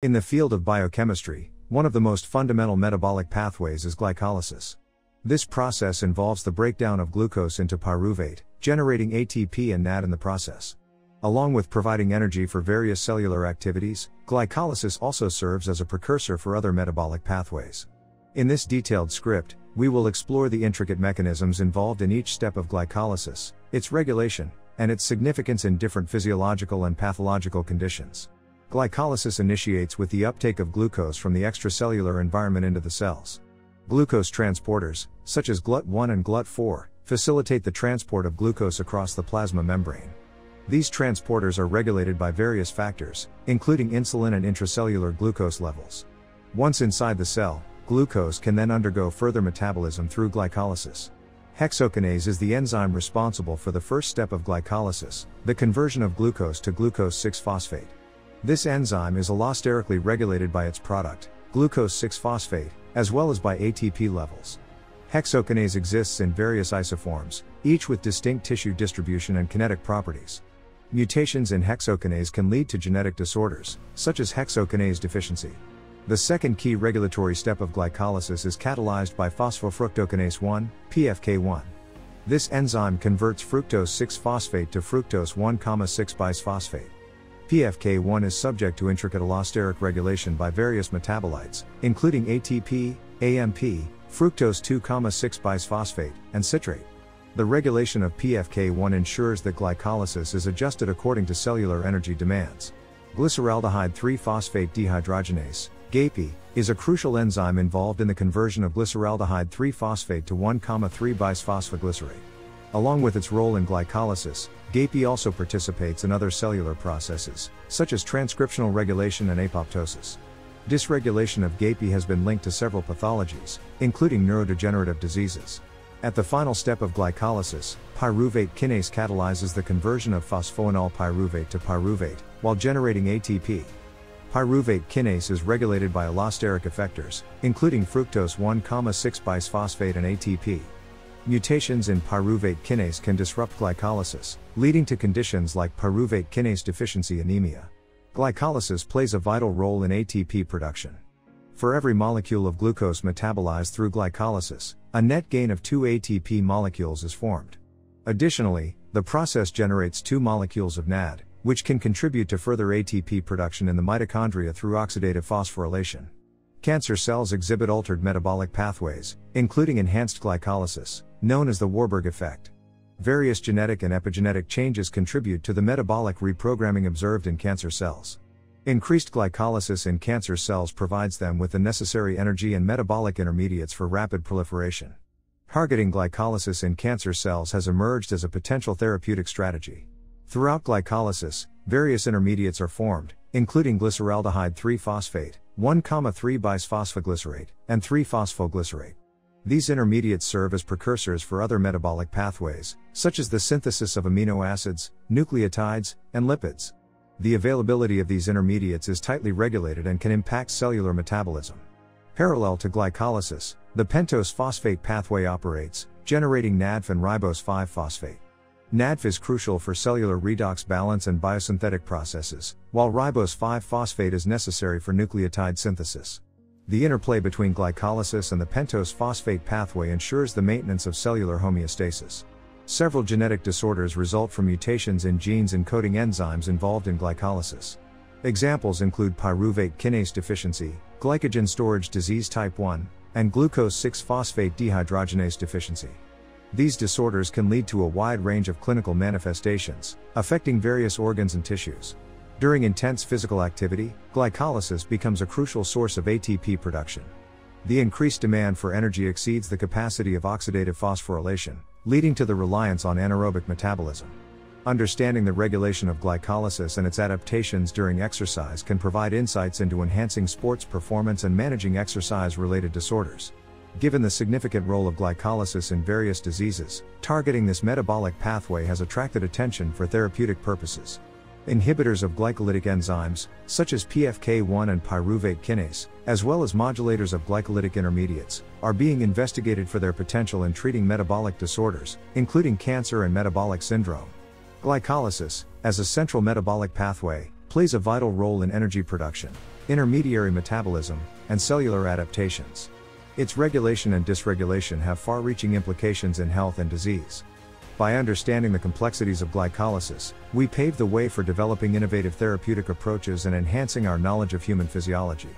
In the field of biochemistry, one of the most fundamental metabolic pathways is glycolysis. This process involves the breakdown of glucose into pyruvate, generating ATP and NAD in the process. Along with providing energy for various cellular activities, glycolysis also serves as a precursor for other metabolic pathways. In this detailed script, we will explore the intricate mechanisms involved in each step of glycolysis, its regulation, and its significance in different physiological and pathological conditions. Glycolysis initiates with the uptake of glucose from the extracellular environment into the cells. Glucose transporters, such as GLUT1 and GLUT4, facilitate the transport of glucose across the plasma membrane. These transporters are regulated by various factors, including insulin and intracellular glucose levels. Once inside the cell, glucose can then undergo further metabolism through glycolysis. Hexokinase is the enzyme responsible for the first step of glycolysis, the conversion of glucose to glucose 6-phosphate. This enzyme is allosterically regulated by its product, glucose 6-phosphate, as well as by ATP levels. Hexokinase exists in various isoforms, each with distinct tissue distribution and kinetic properties. Mutations in hexokinase can lead to genetic disorders, such as hexokinase deficiency. The second key regulatory step of glycolysis is catalyzed by phosphofructokinase 1, PFK1. This enzyme converts fructose 6-phosphate to fructose 1,6-bisphosphate. PFK1 is subject to intricate allosteric regulation by various metabolites, including ATP, AMP, fructose 2,6-bisphosphate, and citrate. The regulation of PFK1 ensures that glycolysis is adjusted according to cellular energy demands. Glyceraldehyde 3-phosphate dehydrogenase, GAPE, is a crucial enzyme involved in the conversion of glyceraldehyde 3-phosphate to 1,3-bisphosphoglycerate. Along with its role in glycolysis, GAPE also participates in other cellular processes, such as transcriptional regulation and apoptosis. Dysregulation of GAPE has been linked to several pathologies, including neurodegenerative diseases. At the final step of glycolysis, pyruvate kinase catalyzes the conversion of phosphoenol pyruvate to pyruvate, while generating ATP. Pyruvate kinase is regulated by allosteric effectors, including fructose 1,6-bisphosphate and ATP. Mutations in pyruvate kinase can disrupt glycolysis, leading to conditions like pyruvate kinase deficiency anemia. Glycolysis plays a vital role in ATP production. For every molecule of glucose metabolized through glycolysis, a net gain of 2 ATP molecules is formed. Additionally, the process generates 2 molecules of NAD, which can contribute to further ATP production in the mitochondria through oxidative phosphorylation. Cancer cells exhibit altered metabolic pathways, including enhanced glycolysis, known as the Warburg effect. Various genetic and epigenetic changes contribute to the metabolic reprogramming observed in cancer cells. Increased glycolysis in cancer cells provides them with the necessary energy and metabolic intermediates for rapid proliferation. Targeting glycolysis in cancer cells has emerged as a potential therapeutic strategy. Throughout glycolysis, various intermediates are formed, including glyceraldehyde 3-phosphate, 1,3-bisphosphoglycerate, and 3-phosphoglycerate. These intermediates serve as precursors for other metabolic pathways, such as the synthesis of amino acids, nucleotides, and lipids. The availability of these intermediates is tightly regulated and can impact cellular metabolism. Parallel to glycolysis, the pentose phosphate pathway operates, generating NADPH and ribose 5-phosphate. NADPH is crucial for cellular redox balance and biosynthetic processes, while ribose 5-phosphate is necessary for nucleotide synthesis. The interplay between glycolysis and the pentose phosphate pathway ensures the maintenance of cellular homeostasis. Several genetic disorders result from mutations in genes encoding enzymes involved in glycolysis. Examples include pyruvate kinase deficiency, glycogen storage disease type 1, and glucose 6-phosphate dehydrogenase deficiency. These disorders can lead to a wide range of clinical manifestations, affecting various organs and tissues. During intense physical activity, glycolysis becomes a crucial source of ATP production. The increased demand for energy exceeds the capacity of oxidative phosphorylation, leading to the reliance on anaerobic metabolism. Understanding the regulation of glycolysis and its adaptations during exercise can provide insights into enhancing sports performance and managing exercise-related disorders. Given the significant role of glycolysis in various diseases, targeting this metabolic pathway has attracted attention for therapeutic purposes. Inhibitors of glycolytic enzymes, such as PFK1 and pyruvate kinase, as well as modulators of glycolytic intermediates, are being investigated for their potential in treating metabolic disorders, including cancer and metabolic syndrome. Glycolysis, as a central metabolic pathway, plays a vital role in energy production. intermediary metabolism, and cellular adaptations. Its regulation and dysregulation have far-reaching implications in health and disease. By understanding the complexities of glycolysis, we pave the way for developing innovative therapeutic approaches and enhancing our knowledge of human physiology.